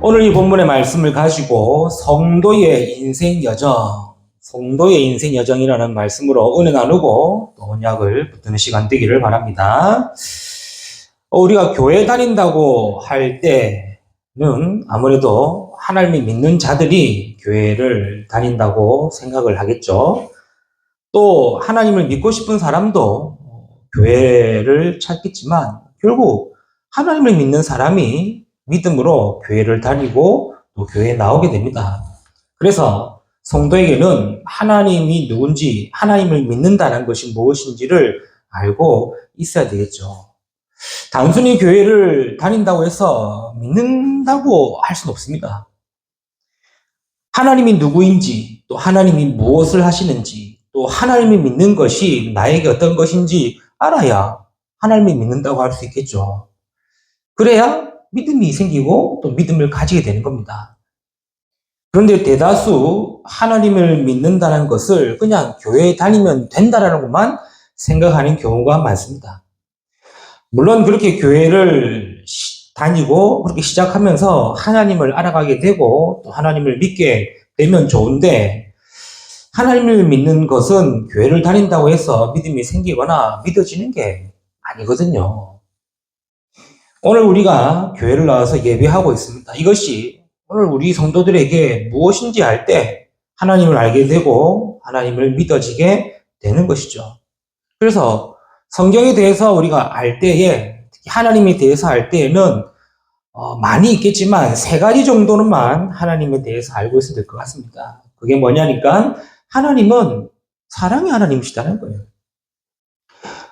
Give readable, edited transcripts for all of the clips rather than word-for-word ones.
오늘 이 본문의 말씀을 가지고 성도의 인생 여정이라는 말씀으로 은혜 나누고 또 언약을 붙드는 시간 되기를 바랍니다. 우리가 교회 다닌다고 할 때는 아무래도 하나님을 믿는 자들이 교회를 다닌다고 생각을 하겠죠. 또 하나님을 믿고 싶은 사람도 교회를 찾겠지만 결국 하나님을 믿는 사람이 믿음으로 교회를 다니고 또 교회에 나오게 됩니다. 그래서 성도에게는 하나님이 누군지, 하나님을 믿는다는 것이 무엇인지를 알고 있어야 되겠죠. 단순히 교회를 다닌다고 해서 믿는다고 할 수는 없습니다. 하나님이 누구인지, 또 하나님이 무엇을 하시는지, 또 하나님이 믿는 것이 나에게 어떤 것인지 알아야 하나님이 믿는다고 할 수 있겠죠. 그래야 믿음이 생기고 또 믿음을 가지게 되는 겁니다. 그런데 대다수 하나님을 믿는다는 것을 그냥 교회에 다니면 된다라는 것만 생각하는 경우가 많습니다. 물론 그렇게 교회를 다니고 그렇게 시작하면서 하나님을 알아가게 되고 또 하나님을 믿게 되면 좋은데, 하나님을 믿는 것은 교회를 다닌다고 해서 믿음이 생기거나 믿어지는 게 아니거든요. 오늘 우리가 교회를 나와서 예배하고 있습니다. 이것이 오늘 우리 성도들에게 무엇인지 알 때 하나님을 알게 되고 하나님을 믿어지게 되는 것이죠. 그래서 성경에 대해서 우리가 알 때에, 특히 하나님에 대해서 알 때에는 많이 있겠지만 세 가지 정도는만 하나님에 대해서 알고 있어야 될 것 같습니다. 그게 뭐냐니까 하나님은 사랑의 하나님이시다는 거예요.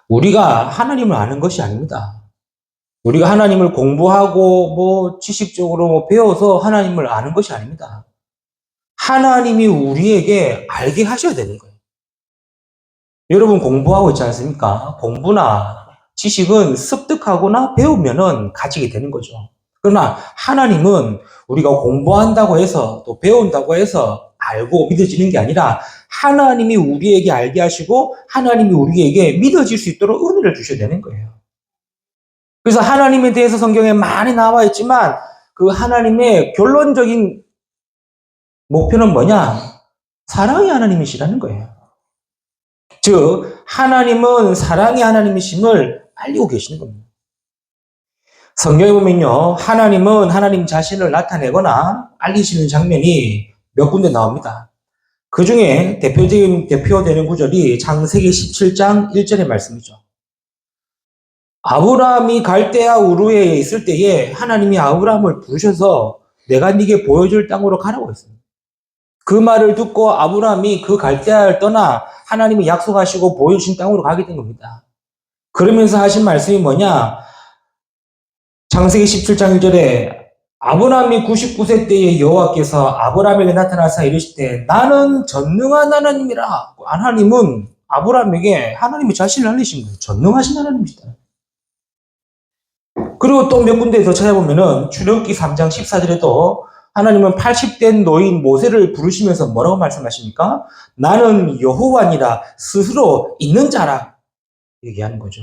우리가 하나님을 아는 것이 아닙니다. 우리가 하나님을 공부하고 지식적으로 배워서 하나님을 아는 것이 아닙니다. 하나님이 우리에게 알게 하셔야 되는 거예요. 여러분 공부하고 있지 않습니까? 공부나 지식은 습득하거나 배우면은 가지게 되는 거죠. 그러나 하나님은 우리가 공부한다고 해서 또 배운다고 해서 알고 믿어지는 게 아니라 하나님이 우리에게 알게 하시고 하나님이 우리에게 믿어질 수 있도록 은혜를 주셔야 되는 거예요. 그래서 하나님에 대해서 성경에 많이 나와 있지만 그 하나님의 결론적인 목표는 뭐냐? 사랑의 하나님이시라는 거예요. 즉 하나님은 사랑의 하나님이심을 알리고 계시는 겁니다. 성경에 보면요, 하나님은 하나님 자신을 나타내거나 알리시는 장면이 몇 군데 나옵니다. 그 중에 대표되는 구절이 창세기 17장 1절의 말씀이죠. 아브라함이 갈대아 우르에 있을 때에 하나님이 아브라함을 부르셔서 내가 네게 보여줄 땅으로 가라고 했습니다. 그 말을 듣고 아브라함이 그 갈대아를 떠나 하나님이 약속하시고 보여주신 땅으로 가게 된 겁니다. 그러면서 하신 말씀이 뭐냐? 창세기 17장 1절에 아브라함이 99세 때에 여호와께서 아브라함에게 나타나사 이르시되 나는 전능한 하나님이라. 하나님은 아브라함에게 하나님의 자신을 알리신 거예요. 전능하신 하나님이시다. 그리고 또 몇 군데 더 찾아보면은 출애굽기 3장 14절에도 하나님은 80된 노인 모세를 부르시면서 뭐라고 말씀하십니까? 나는 여호와니라 스스로 있는 자라 얘기하는 거죠.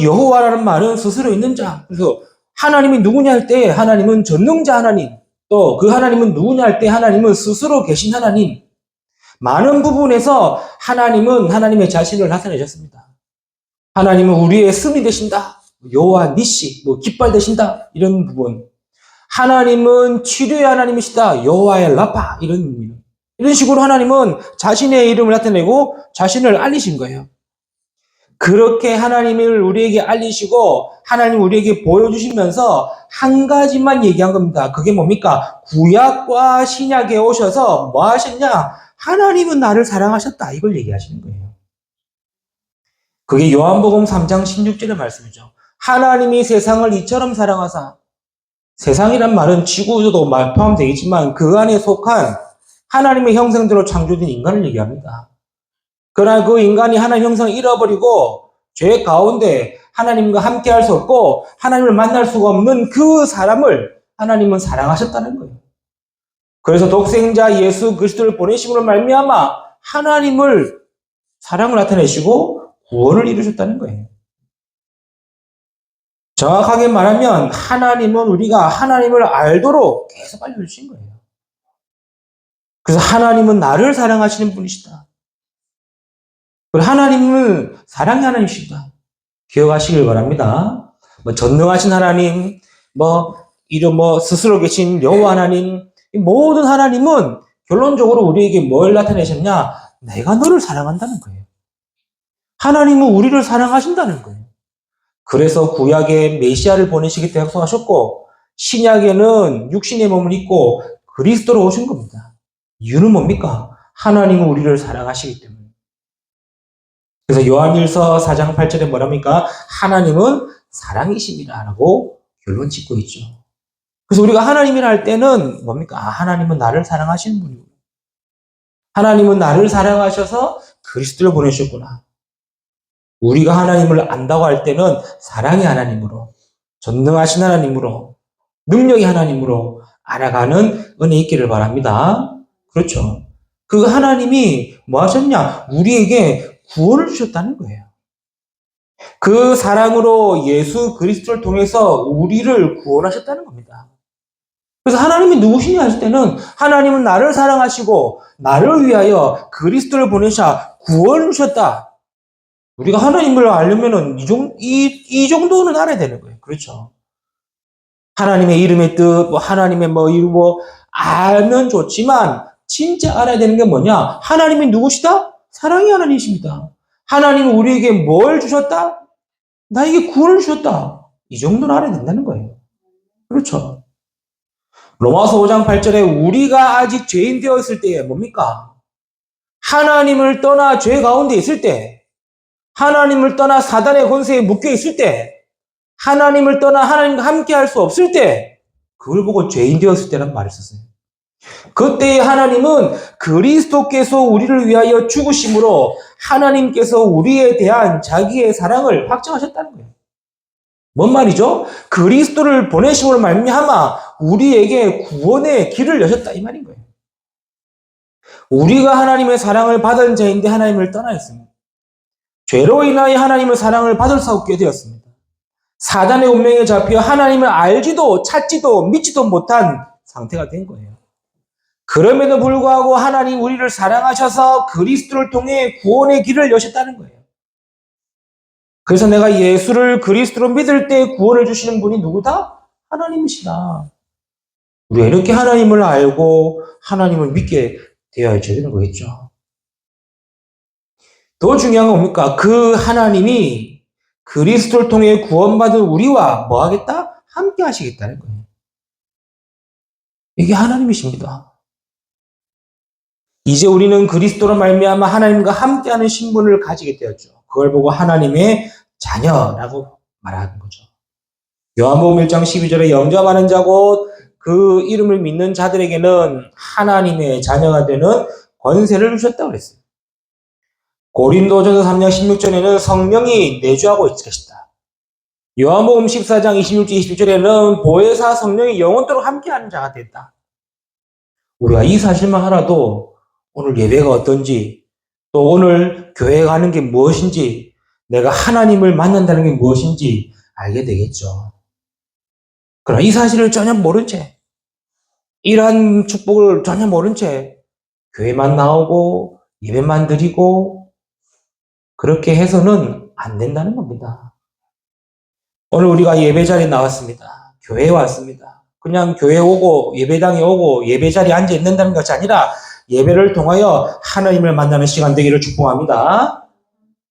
여호와라는 말은 스스로 있는 자. 그래서 하나님이 누구냐 할 때 하나님은 전능자 하나님, 또 그 하나님은 누구냐 할 때 하나님은 스스로 계신 하나님. 많은 부분에서 하나님은 하나님의 자신을 나타내셨습니다. 하나님은 우리의 승리 되신다. 여호와 니시, 깃발 되신다. 이런 부분. 하나님은 치료의 하나님이시다. 여호와의 라파. 이런 식으로 하나님은 자신의 이름을 나타내고 자신을 알리신 거예요. 그렇게 하나님을 우리에게 알리시고 하나님 우리에게 보여주시면서 한 가지만 얘기한 겁니다. 그게 뭡니까? 구약과 신약에 오셔서 뭐 하셨냐? 하나님은 나를 사랑하셨다. 이걸 얘기하시는 거예요. 그게 요한복음 3장 16절의 말씀이죠. 하나님이 세상을 이처럼 사랑하사, 세상이란 말은 지구도 포함되겠지만 그 안에 속한 하나님의 형상대로 창조된 인간을 얘기합니다. 그러나 그 인간이 하나님 형상을 잃어버리고 죄 가운데 하나님과 함께 할 수 없고 하나님을 만날 수가 없는 그 사람을 하나님은 사랑하셨다는 거예요. 그래서 독생자 예수 그리스도를 보내심으로 말미암아 하나님을 사랑을 나타내시고 구원을 이루셨다는 거예요. 정확하게 말하면 하나님은 우리가 하나님을 알도록 계속 알려주신 거예요. 그래서 하나님은 나를 사랑하시는 분이시다. 그리고 하나님은 사랑의 하나님이시다. 기억하시길 바랍니다. 전능하신 하나님, 스스로 계신 여호와 하나님, 이 모든 하나님은 결론적으로 우리에게 뭘 나타내셨냐? 내가 너를 사랑한다는 거예요. 하나님은 우리를 사랑하신다는 거예요. 그래서 구약에 메시아를 보내시기 때문에 약속하셨고, 신약에는 육신의 몸을 입고 그리스도로 오신 겁니다. 이유는 뭡니까? 하나님은 우리를 사랑하시기 때문에. 그래서 요한일서 4장 8절에 뭐랍니까? 하나님은 사랑이십니다라고 결론 짓고 있죠. 그래서 우리가 하나님이라 할 때는 뭡니까? 하나님은 나를 사랑하시는 분이고, 하나님은 나를 사랑하셔서 그리스도를 보내셨구나. 우리가 하나님을 안다고 할 때는 사랑의 하나님으로, 전능하신 하나님으로, 능력의 하나님으로 알아가는 은혜 있기를 바랍니다. 그렇죠. 그 하나님이 뭐 하셨냐? 우리에게 구원을 주셨다는 거예요. 그 사랑으로 예수 그리스도를 통해서 우리를 구원하셨다는 겁니다. 그래서 하나님이 누구시냐 하실 때는 하나님은 나를 사랑하시고 나를 위하여 그리스도를 보내셔 구원을 주셨다. 우리가 하나님을 알려면은 이 정도는 알아야 되는 거예요. 그렇죠. 하나님의 이름의 뜻, 하나님의 알면 좋지만 진짜 알아야 되는 게 뭐냐? 하나님이 누구시다? 사랑의 하나님이십니다. 하나님은 우리에게 뭘 주셨다? 나에게 구원을 주셨다. 이 정도는 알아야 된다는 거예요. 그렇죠. 로마서 5장 8절에 우리가 아직 죄인 되었을 때에 뭡니까? 하나님을 떠나 죄 가운데 있을 때, 하나님을 떠나 사단의 권세에 묶여 있을 때, 하나님을 떠나 하나님과 함께 할 수 없을 때, 그걸 보고 죄인 되었을 때라는 말을 썼어요. 그때의 하나님은 그리스도께서 우리를 위하여 죽으심으로 하나님께서 우리에 대한 자기의 사랑을 확정하셨다는 거예요. 뭔 말이죠? 그리스도를 보내심으로 말미암아 우리에게 구원의 길을 여셨다 이 말인 거예요. 우리가 하나님의 사랑을 받은 자인데 하나님을 떠나 있습니다. 죄로 인하여 하나님의 사랑을 받을 수 없게 되었습니다. 사단의 운명에 잡혀 하나님을 알지도 찾지도 믿지도 못한 상태가 된 거예요. 그럼에도 불구하고 하나님 우리를 사랑하셔서 그리스도를 통해 구원의 길을 여셨다는 거예요. 그래서 내가 예수를 그리스도로 믿을 때 구원을 주시는 분이 누구다? 하나님이시다. 우리가 이렇게 하나님을 알고 하나님을 믿게 되어야 되는 거겠죠. 더 중요한 건 뭡니까? 그 하나님이 그리스도를 통해 구원받은 우리와 뭐 하겠다? 함께 하시겠다는 거예요. 이게 하나님이십니다. 이제 우리는 그리스도로 말미암아 하나님과 함께하는 신분을 가지게 되었죠. 그걸 보고 하나님의 자녀라고 말하는 거죠. 요한복음 1장 12절에 영접하는 자고 그 이름을 믿는 자들에게는 하나님의 자녀가 되는 권세를 주셨다고 그랬어요. 고린도전서 3장 16절에는 성령이 내주하고 있을 것이다. 요한복음 14장 26절 27절에는 보혜사 성령이 영원토록 함께하는 자가 됐다. 우리가 이 사실만 알아도 오늘 예배가 어떤지, 또 오늘 교회 가는 게 무엇인지, 내가 하나님을 만난다는 게 무엇인지 알게 되겠죠. 그러나 이 사실을 전혀 모른 채, 이러한 축복을 전혀 모른 채 교회만 나오고 예배만 드리고 그렇게 해서는 안 된다는 겁니다. 오늘 우리가 예배 자리에 나왔습니다. 교회에 왔습니다. 그냥 교회 오고 예배당에 오고 예배 자리에 앉아 있는다는 것이 아니라 예배를 통하여 하나님을 만나는 시간 되기를 축복합니다.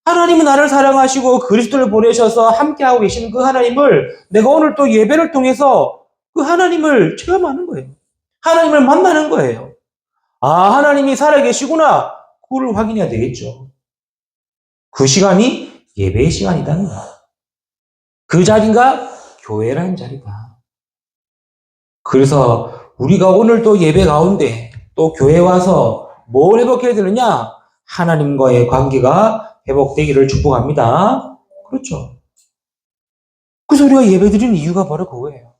하나님은 나를 사랑하시고 그리스도를 보내셔서 함께하고 계시는 그 하나님을 내가 오늘 또 예배를 통해서 그 하나님을 체험하는 거예요. 하나님을 만나는 거예요. 아, 하나님이 살아계시구나. 그걸 확인해야 되겠죠. 그 시간이 예배의 시간이다는 거야. 그 자리가 교회라는 자리다. 그래서 우리가 오늘 또 예배 가운데 또 교회 와서 뭘 회복해야 되느냐? 하나님과의 관계가 회복되기를 축복합니다. 그렇죠. 그래서 우리가 예배 드리는 이유가 바로 그거예요.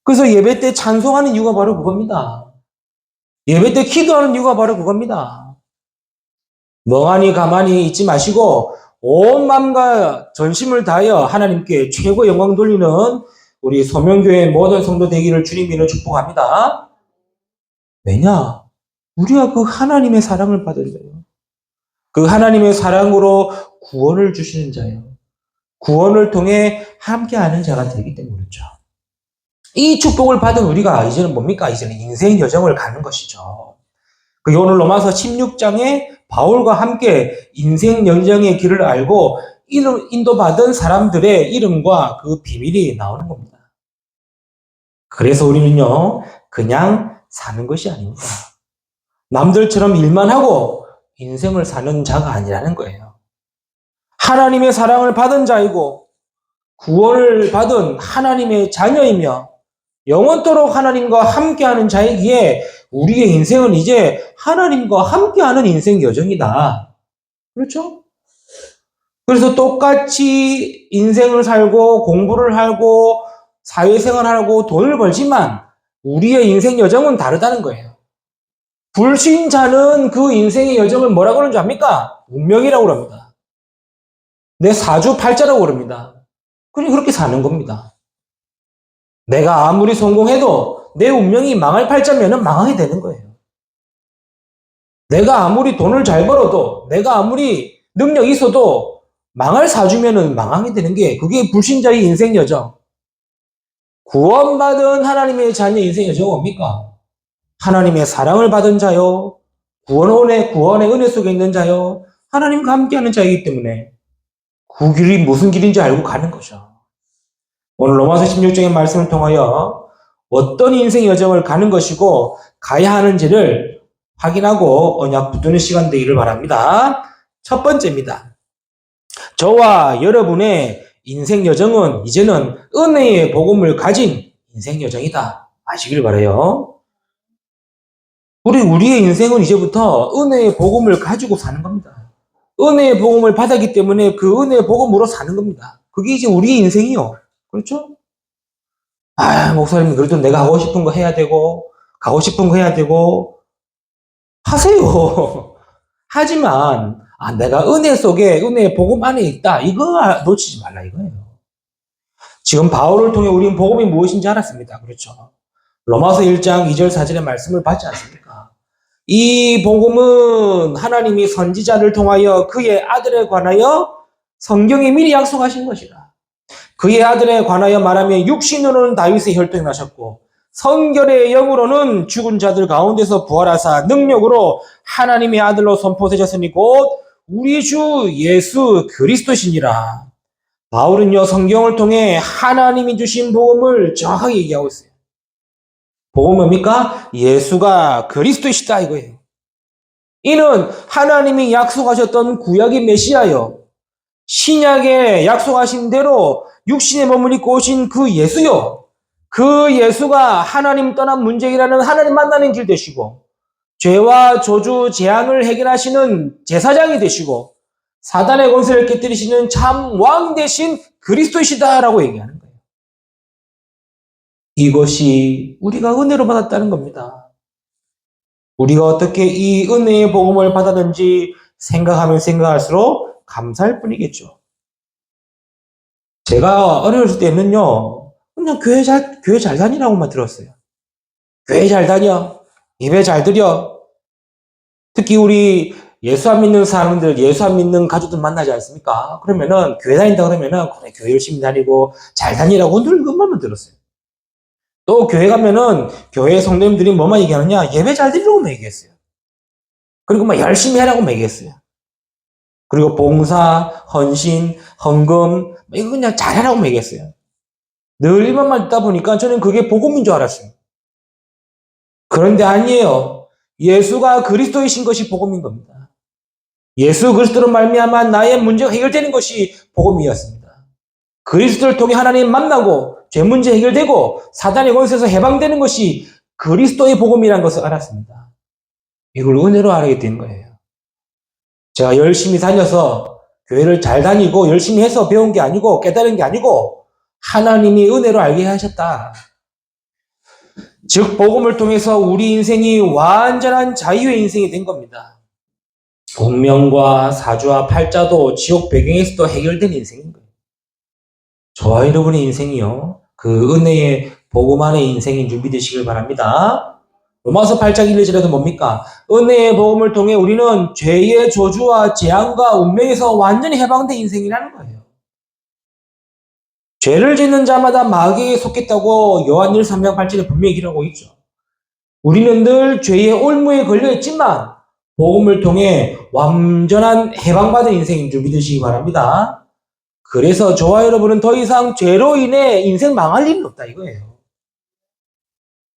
그래서 예배 때 찬송하는 이유가 바로 그겁니다. 예배 때 기도하는 이유가 바로 그겁니다. 멍하니 가만히 있지 마시고 온 마음과 전심을 다하여 하나님께 최고 영광 돌리는 우리 소명교회 모든 성도 되기를 주님으로 축복합니다. 왜냐? 우리가 그 하나님의 사랑을 받은 자예요. 그 하나님의 사랑으로 구원을 주시는 자예요. 구원을 통해 함께하는 자가 되기 때문이죠. 이 축복을 받은 우리가 이제는 뭡니까? 이제는 인생 여정을 가는 것이죠. 그 오늘 로마서 16장에 바울과 함께 인생 여정의 길을 알고 인도받은 사람들의 이름과 그 비밀이 나오는 겁니다. 그래서 우리는요, 그냥 사는 것이 아닙니다. 남들처럼 일만 하고 인생을 사는 자가 아니라는 거예요. 하나님의 사랑을 받은 자이고 구원을 받은 하나님의 자녀이며 영원토록 하나님과 함께하는 자이기에 우리의 인생은 이제 하나님과 함께하는 인생 여정이다. 그렇죠? 그래서 똑같이 인생을 살고 공부를 하고 사회생활하고 돈을 벌지만 우리의 인생 여정은 다르다는 거예요. 불신자는 그 인생의 여정을 뭐라고 그러는지 압니까? 운명이라고 그럽니다. 내 사주팔자라고 그럽니다. 그냥 그렇게 사는 겁니다. 내가 아무리 성공해도 내 운명이 망할 팔자면은 망하게 되는 거예요. 내가 아무리 돈을 잘 벌어도 내가 아무리 능력이 있어도 망할 사주면은 망하게 되는 게 그게 불신자의 인생 여정. 구원받은 하나님의 자녀 인생 여정은 뭡니까? 하나님의 사랑을 받은 자요. 구원의 은혜 속에 있는 자요. 하나님과 함께하는 자이기 때문에 그 길이 무슨 길인지 알고 가는 거죠. 오늘 로마서 16장의 말씀을 통하여 어떤 인생 여정을 가는 것이고 가야 하는지를 확인하고 언약 붙드는 시간 되기를 바랍니다. 첫 번째입니다. 저와 여러분의 인생 여정은 이제는 은혜의 복음을 가진 인생 여정이다. 아시길 바라요. 우리의 인생은 이제부터 은혜의 복음을 가지고 사는 겁니다. 은혜의 복음을 받았기 때문에 그 은혜의 복음으로 사는 겁니다. 그게 이제 우리의 인생이요. 그렇죠? 목사님, 그래도 내가 하고 싶은 거 해야 되고, 가고 싶은 거 해야 되고, 하세요. 하지만, 내가 은혜 속에, 은혜의 복음 안에 있다. 이거 놓치지 말라, 이거예요. 지금 바울을 통해 우리는 복음이 무엇인지 알았습니다. 그렇죠? 로마서 1장 2절 4절의 말씀을 받지 않습니까? 이 복음은 하나님이 선지자를 통하여 그의 아들에 관하여 성경에 미리 약속하신 것이라. 그의 아들에 관하여 말하면 육신으로는 다윗의 혈통이 나셨고 성결의 영으로는 죽은 자들 가운데서 부활하사 능력으로 하나님의 아들로 선포되셨으니 곧 우리 주 예수 그리스도시니라. 바울은요, 성경을 통해 하나님이 주신 복음을 정확하게 얘기하고 있어요. 복음은 뭡니까? 예수가 그리스도이시다 이거예요. 이는 하나님이 약속하셨던 구약의 메시아요. 신약에 약속하신 대로 육신에 몸을 입고 오신 그 예수요. 그 예수가 하나님 떠난 문제이라는 하나님 만나는 길 되시고 죄와 저주, 재앙을 해결하시는 제사장이 되시고 사단의 권세를 깨뜨리시는 참 왕 되신 그리스도이시다라고 얘기하는 거예요. 이것이 우리가 은혜로 받았다는 겁니다. 우리가 어떻게 이 은혜의 복음을 받았는지 생각하면 생각할수록 감사할 뿐이겠죠. 제가 어렸을 때는요, 그냥 교회 잘 다니라고만 들었어요. 교회 잘 다녀. 예배 잘 드려. 특히 우리 예수 안 믿는 사람들, 예수 안 믿는 가족들 만나지 않습니까? 그러면은, 교회 다닌다 그러면은, 그래, 교회 열심히 다니고, 잘 다니라고 늘 그것만 들었어요. 또 교회 가면은, 교회 성도님들이 뭐만 얘기하느냐? 예배 잘 드리라고 얘기했어요. 그리고 막 열심히 하라고 얘기했어요. 그리고 봉사, 헌신, 헌금, 이거 그냥 잘하라고 얘기했어요. 늘 이것만 듣다 보니까 저는 그게 복음인 줄 알았어요. 그런데 아니에요. 예수가 그리스도이신 것이 복음인 겁니다. 예수 그리스도로 말미암아 나의 문제가 해결되는 것이 복음이었습니다. 그리스도를 통해 하나님 만나고 죄 문제 해결되고 사단의 권세에서 해방되는 것이 그리스도의 복음이라는 것을 알았습니다. 이걸 은혜로 알게 된 거예요. 제가 열심히 다녀서 교회를 잘 다니고 열심히 해서 배운 게 아니고 깨달은 게 아니고 하나님이 은혜로 알게 하셨다. 즉 복음을 통해서 우리 인생이 완전한 자유의 인생이 된 겁니다. 운명과 사주와 팔자도 지옥 배경에서도 해결된 인생인 거예요. 저와 여러분의 인생이요. 그 은혜의 복음 안의 인생인 줄 믿으시길 바랍니다. 로마서 8장 1절에도 뭡니까? 은혜의 복음을 통해 우리는 죄의 저주와 재앙과 운명에서 완전히 해방된 인생이라는 거예요. 죄를 짓는 자마다 마귀에 속했다고 요한 1, 3장 8절에 분명히 기록하고 있죠. 우리는 늘 죄의 올무에 걸려있지만 복음을 통해 완전한 해방받은 인생인 줄 믿으시기 바랍니다. 그래서 저와 여러분은 더 이상 죄로 인해 인생 망할 일은 없다 이거예요.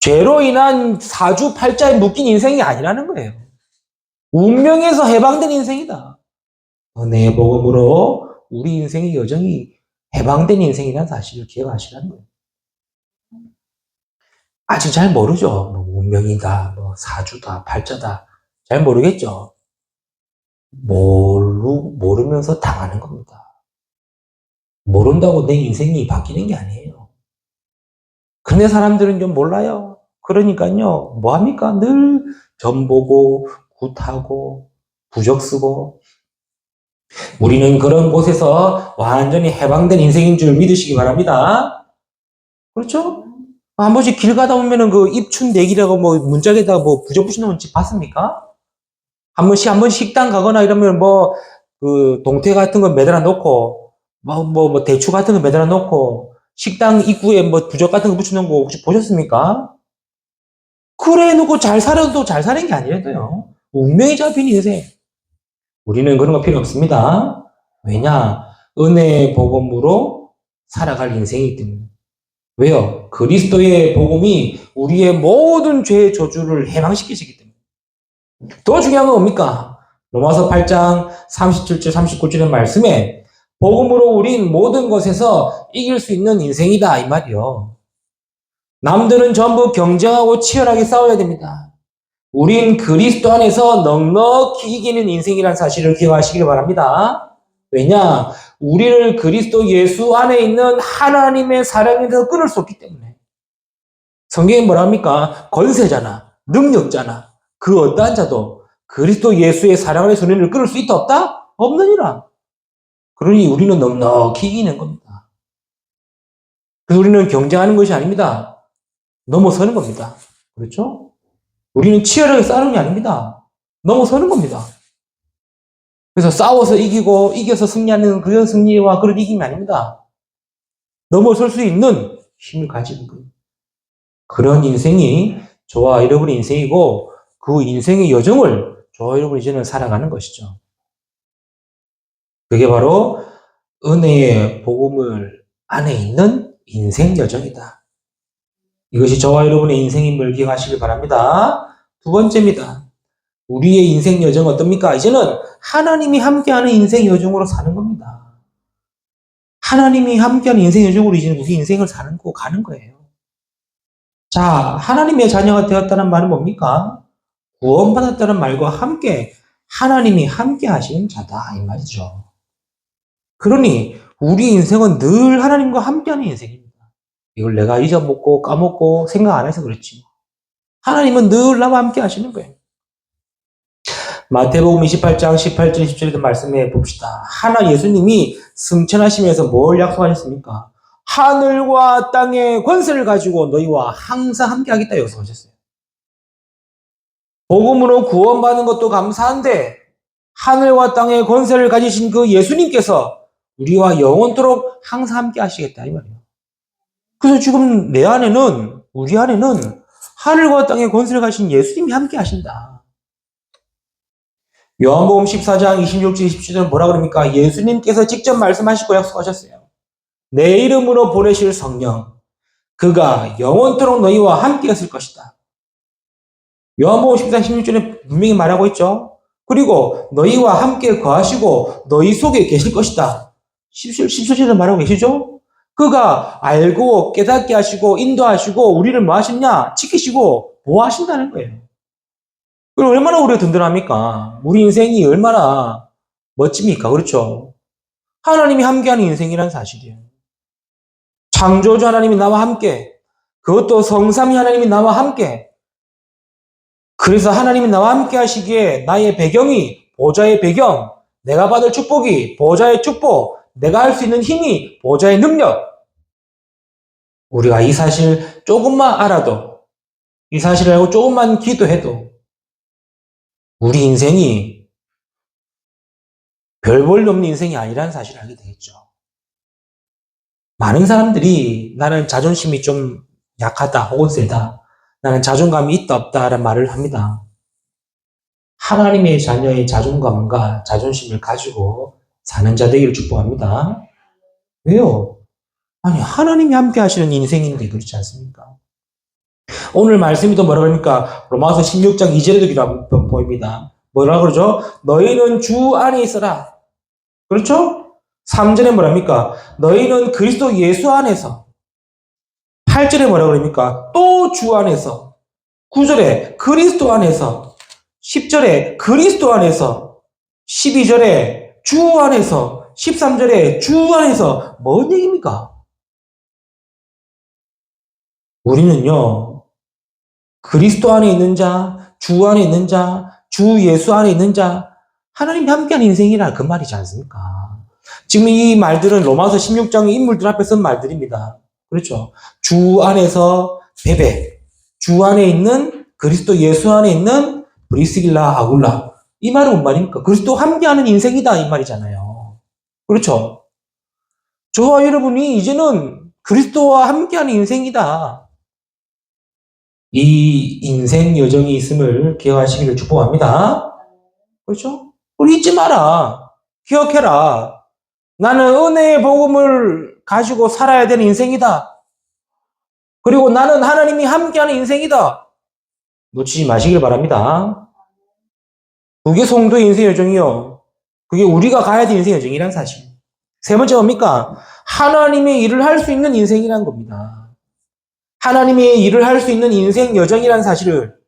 죄로 인한 사주 팔자에 묶인 인생이 아니라는 거예요. 운명에서 해방된 인생이다. 내 복음으로 우리 인생이 여전히 해방된 인생이라는 사실을 기억하시라는 거예요. 아직 잘 모르죠. 뭐 운명이다, 뭐 사주다, 팔자다. 잘 모르겠죠. 모르면서 당하는 겁니다. 모른다고 내 인생이 바뀌는 게 아니에요. 근데 사람들은 좀 몰라요. 그러니까요, 뭐 합니까? 늘 점 보고, 굿하고, 부적 쓰고. 우리는 그런 곳에서 완전히 해방된 인생인 줄 믿으시기 바랍니다. 그렇죠? 한 번씩 길 가다 보면은 그 입춘대기라고 뭐 문짝에다가 뭐 부적 붙여놓은 집 봤습니까? 한 번씩 식당 가거나 이러면 뭐 그 동태 같은 거 매달아 놓고 뭐 대추 같은 거 매달아 놓고 식당 입구에 뭐 부적 같은 거 붙여놓은 거 혹시 보셨습니까? 그래 놓고 잘 살아도 잘 사는 게 아니라도요. 운명이 잡힌 인생. 우리는 그런 거 필요 없습니다. 왜냐? 은혜의 복음으로 살아갈 인생이기 때문에. 왜요? 그리스도의 복음이 우리의 모든 죄의 저주를 해방시키시기 때문에. 더 중요한 건 뭡니까? 로마서 8장 37절 39절의 말씀에 복음으로 우린 모든 것에서 이길 수 있는 인생이다 이 말이요. 남들은 전부 경쟁하고 치열하게 싸워야 됩니다. 우린 그리스도 안에서 넉넉히 이기는 인생이라는 사실을 기억하시길 바랍니다. 왜냐? 우리를 그리스도 예수 안에 있는 하나님의 사랑에서 끊을 수 없기 때문에. 성경이 뭐라 합니까? 권세자나 능력자나 그 어떠한 자도 그리스도 예수의 사랑 안에서 우리를 끊을 수 있다 없다? 없느니라. 그러니 우리는 넉넉히 이기는 겁니다. 그래서 우리는 경쟁하는 것이 아닙니다. 넘어서는 겁니다. 그렇죠? 우리는 치열하게 싸우는 게 아닙니다. 넘어서는 겁니다. 그래서 싸워서 이기고 이겨서 승리하는 그런 승리와 그런 이김이 아닙니다. 넘어설 수 있는 힘을 가지는 거예요. 그런 인생이 저와 여러분의 인생이고 그 인생의 여정을 저와 여러분이 이제는 살아가는 것이죠. 그게 바로 은혜의 복음을 안에 있는 인생 여정이다. 이것이 저와 여러분의 인생임을 기억하시길 바랍니다. 두 번째입니다. 우리의 인생 여정은 어떻습니까? 이제는 하나님이 함께하는 인생 여정으로 사는 겁니다. 하나님이 함께하는 인생 여정으로 이제 우리 인생을 사는 거 가는 거예요. 자, 하나님의 자녀가 되었다는 말은 뭡니까? 구원받았다는 말과 함께 하나님이 함께 하시는 자다 이 말이죠. 그러니 우리 인생은 늘 하나님과 함께하는 인생입니다. 이걸 내가 잊어먹고 까먹고 생각 안 해서 그렇지. 하나님은 늘 나와 함께 하시는 거예요. 마태복음 28장 18절 20절에도 말씀해 봅시다. 예수님이 승천하시면서 뭘 약속하셨습니까? 하늘과 땅의 권세를 가지고 너희와 항상 함께 하겠다 약속하셨어요. 복음으로 구원받는 것도 감사한데 하늘과 땅의 권세를 가지신 그 예수님께서 우리와 영원토록 항상 함께 하시겠다 이 말이에요. 그래서 지금 우리 안에는 하늘과 땅의 권세를 가지신 예수님이 함께 하신다. 요한복음 14장 26절 27절 뭐라 그럽니까? 예수님께서 직접 말씀하시고 약속하셨어요. 내 이름으로 보내실 성령 그가 영원토록 너희와 함께 했을 것이다. 요한복음 14장 16절에 분명히 말하고 있죠. 그리고 너희와 함께 거하시고 너희 속에 계실 것이다. 17절에 말하고 계시죠? 그가 알고 깨닫게 하시고 인도하시고 우리를 뭐 하시냐? 지키시고 보호하신다는 거예요. 그럼 얼마나 우리가 든든합니까? 우리 인생이 얼마나 멋집니까? 그렇죠? 하나님이 함께하는 인생이라는 사실이에요. 창조주 하나님이 나와 함께, 그것도 성삼위 하나님이 나와 함께. 그래서 하나님이 나와 함께 하시기에 나의 배경이 보좌의 배경, 내가 받을 축복이 보좌의 축복, 내가 할 수 있는 힘이 보좌의 능력. 우리가 이 사실 조금만 알아도, 이 사실을 알고 조금만 기도해도 우리 인생이 별 볼 일 없는 인생이 아니라는 사실을 알게 되겠죠. 많은 사람들이 나는 자존심이 좀 약하다 혹은 세다, 나는 자존감이 있다 없다라는 말을 합니다. 하나님의 자녀의 자존감과 자존심을 가지고 사는 자 되기를 축복합니다. 왜요? 아니, 하나님이 함께 하시는 인생인데 그렇지 않습니까? 오늘 말씀이 또 뭐라 그러니까 로마서 16장 2절에도 보입니다. 뭐라 그러죠? 너희는 주 안에 있어라. 그렇죠? 3절에 뭐랍니까? 너희는 그리스도 예수 안에서. 8절에 뭐라 그럽니까? 또 주 안에서. 9절에 그리스도 안에서. 10절에 그리스도 안에서. 12절에 주 안에서. 13절에 주 안에서. 뭔 얘기입니까? 우리는요, 그리스도 안에 있는 자, 주 안에 있는 자, 주 예수 안에 있는 자, 하나님과 함께하는 인생이라 그 말이지 않습니까? 지금 이 말들은 로마서 16장의 인물들 앞에 쓴 말들입니다. 그렇죠? 주 안에서 베베, 주 안에 있는 그리스도 예수 안에 있는 브리스길라 아굴라. 이 말은 뭔 말입니까? 그리스도와 함께하는 인생이다 이 말이잖아요. 그렇죠? 저와 여러분이 이제는 그리스도와 함께하는 인생이다. 이 인생 여정이 있음을 기억하시기를 축복합니다. 그렇죠? 우리 잊지 마라. 기억해라. 나는 은혜의 복음을 가지고 살아야 되는 인생이다. 그리고 나는 하나님이 함께하는 인생이다. 놓치지 마시길 바랍니다. 그게 성도의 인생 여정이요. 그게 우리가 가야 될 인생 여정이란 사실. 세 번째 뭡니까? 하나님의 일을 할 수 있는 인생이란 겁니다. 하나님의 일을 할 수 있는 인생 여정이란 사실을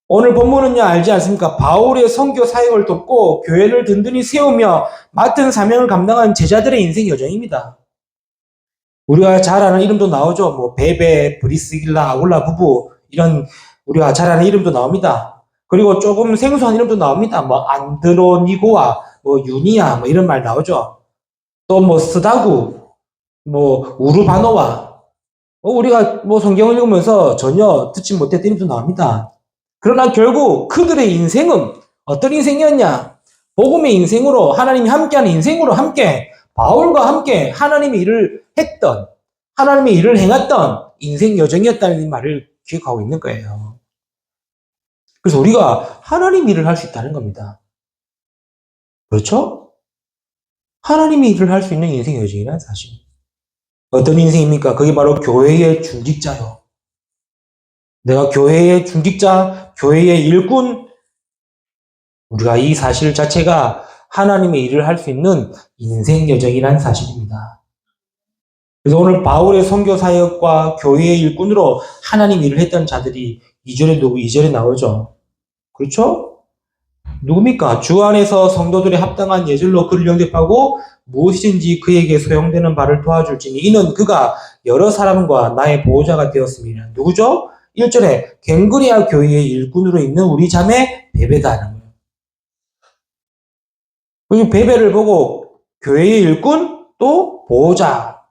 오늘 본문은요, 알지 않습니까? 바울의 선교 사역을 돕고 교회를 든든히 세우며 맡은 사명을 감당한 제자들의 인생 여정입니다. 우리가 잘 아는 이름도 나오죠. 뭐 베베, 브리스길라, 아굴라 부부, 이런 우리가 잘 아는 이름도 나옵니다. 그리고 조금 생소한 이름도 나옵니다. 뭐 안드로니고와 뭐 유니아 뭐 이런 말 나오죠. 또 뭐 스다구, 뭐 우르바노와, 우리가 뭐 성경을 읽으면서 전혀 듣지 못했던 이름도 나옵니다. 그러나 결국 그들의 인생은 어떤 인생이었냐? 복음의 인생으로, 하나님이 함께하는 인생으로 함께 바울과 함께 하나님의 일을 했던, 하나님의 일을 행했던 인생 여정이었다는 말을 기억하고 있는 거예요. 그래서 우리가 하나님 일을 할 수 있다는 겁니다. 그렇죠? 하나님의 일을 할 수 있는 인생 여정이란 사실. 어떤 인생입니까? 그게 바로 교회의 중직자요. 내가 교회의 중직자, 교회의 일꾼, 우리가 이 사실 자체가 하나님의 일을 할 수 있는 인생 여정이란 사실입니다. 그래서 오늘 바울의 선교 사역과 교회의 일꾼으로 하나님 일을 했던 자들이 2절에 나오죠. 그렇죠? 누굽니까? 주 안에서 성도들의 합당한 예절로 그를 영접하고 무엇이든지 그에게 소용되는 바를 도와줄지니 이는 그가 여러 사람과 나의 보호자가 되었습니다. 누구죠? 1절에 갱그리아 교회의 일꾼으로 있는 우리 자매 베베다라는 거예요. 베베를 보고 교회의 일꾼 또 보호자.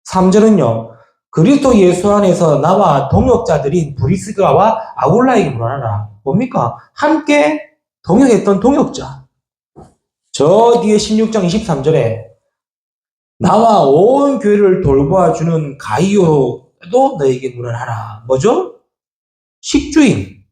3절은요. 그리스도 예수 안에서 나와 동역자들인 브리스가와 아굴라에게 물어라. 뭡니까? 함께 동역했던 동역자. 저 뒤에 16장 23절에 나와 온 교회를 돌보아주는 가이오도 너에게 물어라. 뭐죠? 식주인.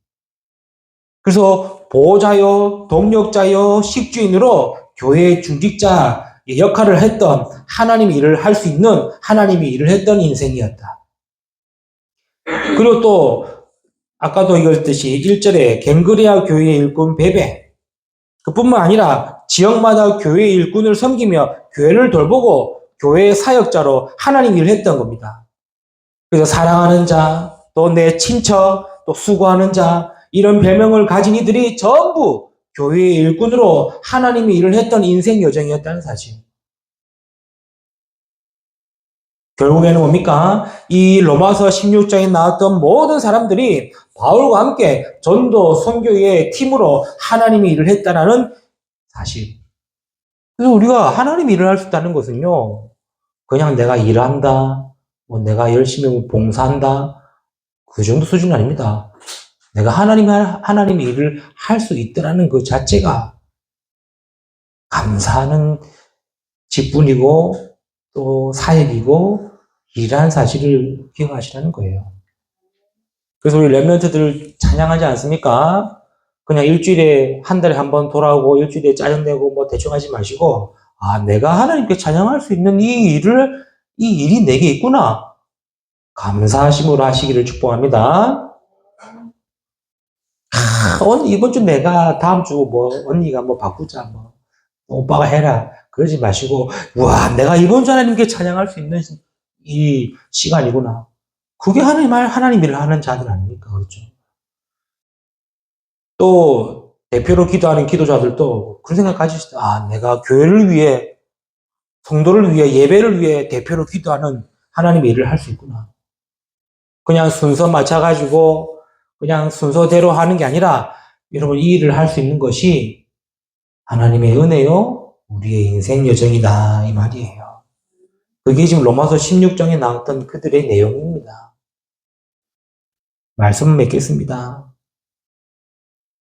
그래서 보호자요, 동력자요, 식주인으로 교회의 중직자 역할을 했던 하나님의 일을 할 수 있는 하나님의 일을 했던 인생이었다. 그리고 또 아까도 읽었듯이 1절에 갱그리아 교회의 일꾼 베베, 그뿐만 아니라 지역마다 교회의 일꾼을 섬기며 교회를 돌보고 교회의 사역자로 하나님 일을 했던 겁니다. 그래서 사랑하는 자, 또 내 친척, 또 수고하는 자, 이런 별명을 가진 이들이 전부 교회의 일꾼으로 하나님의 일을 했던 인생 여정이었다는 사실. 결국에는 뭡니까? 이 로마서 16장에 나왔던 모든 사람들이 바울과 함께 전도 선교의 팀으로 하나님의 일을 했다는 사실. 그래서 우리가 하나님이 일을 할 수 있다는 것은요, 그냥 내가 일한다, 뭐 내가 열심히 봉사한다, 그 정도 수준 아닙니다. 내가 하나님의 일을 할 수 있다는 그 자체가 감사하는 직분이고, 또 사역이고, 일하는 사실을 기억하시라는 거예요. 그래서 우리 렘넌트들 찬양하지 않습니까? 그냥 일주일에 한 달에 한 번 돌아오고 일주일에 짜증내고 뭐 대충 하지 마시고, 아, 내가 하나님께 찬양할 수 있는 이 일이 내게 있구나. 감사하심으로 하시기를 축복합니다. 이번 주 내가 다음 주 뭐 언니가 뭐 바꾸자 뭐 오빠가 해라 그러지 마시고, 와, 내가 이번 주 하나님께 찬양할 수 있는 이 시간이구나. 그게 하나님 일을 하는 자들 아닙니까? 그렇죠? 또 대표로 기도하는 기도자들도 그런 생각 가지시다. 아, 내가 교회를 위해, 성도를 위해, 예배를 위해 대표로 기도하는 하나님의 일을 할 수 있구나. 그냥 순서 맞춰가지고 그냥 순서대로 하는 게 아니라, 여러분, 이 일을 할 수 있는 것이 하나님의 은혜요, 우리의 인생 여정이다, 이 말이에요. 그게 지금 로마서 16장에 나왔던 그들의 내용입니다. 말씀 맺겠습니다.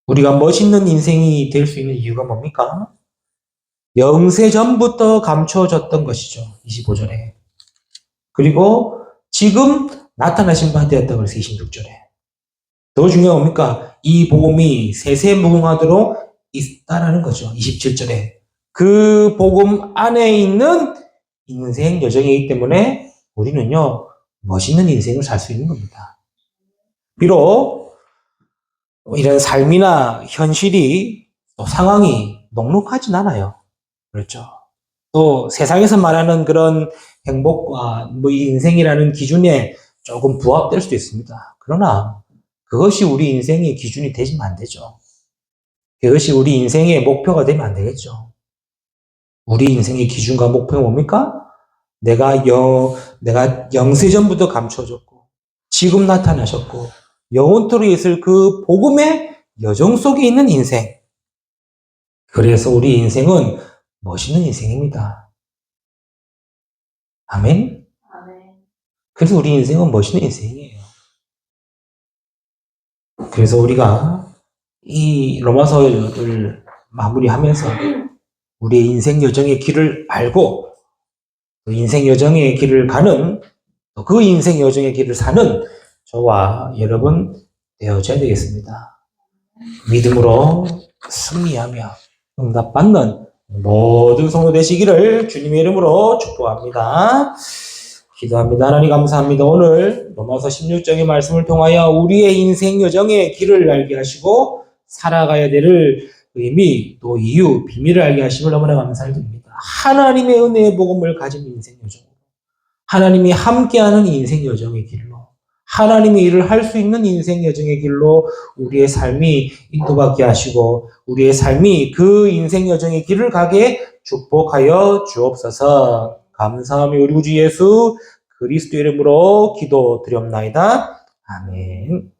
우리가 멋있는 인생이 될 수 있는 이유가 뭡니까? 영세 전부터 감춰졌던 것이죠. 25절에. 그리고 지금 나타나신 바 되었다고 그래서 26절에. 더 중요한 뭡니까? 이 복음이 세세무궁하도록 있다라는 거죠. 27절에. 그 복음 안에 있는 인생 여정이기 때문에 우리는요, 멋있는 인생을 살 수 있는 겁니다. 비록 이런 삶이나 현실이, 또 상황이 녹록하진 않아요. 그렇죠. 또 세상에서 말하는 그런 행복과 뭐 인생이라는 기준에 조금 부합될 수도 있습니다. 그러나 그것이 우리 인생의 기준이 되면 안 되죠. 그것이 우리 인생의 목표가 되면 안 되겠죠. 우리 인생의 기준과 목표가 뭡니까? 내가 영세전부터 감춰졌고 지금 나타나셨고 영원토록 있을 그 복음의 여정 속에 있는 인생. 그래서 우리 인생은 멋있는 인생입니다. 아멘? 그래서 우리 인생은 멋있는 인생이에요. 그래서 우리가 이 로마서를 마무리하면서 우리의 인생 여정의 길을 알고, 그 인생 여정의 길을 가는, 그 인생 여정의 길을 사는 저와 여러분 되어져야 되겠습니다. 믿음으로 승리하며 응답받는 모든 성도 되시기를 주님의 이름으로 축복합니다. 기도합니다. 하나님 감사합니다. 오늘 로마서 16장의 말씀을 통하여 우리의 인생 여정의 길을 알게 하시고 살아가야 될 의미, 또 이유, 비밀을 알게 하심을 너무나 감사를 드립니다. 하나님의 은혜의 복음을 가진 인생 여정, 하나님이 함께하는 인생 여정의 길로, 하나님의 일을 할 수 있는 인생 여정의 길로 우리의 삶이 인도받게 하시고 우리의 삶이 그 인생 여정의 길을 가게 축복하여 주옵소서. 감사하며 우리 구주 예수 그리스도 이름으로 기도드렸나이다. 아멘.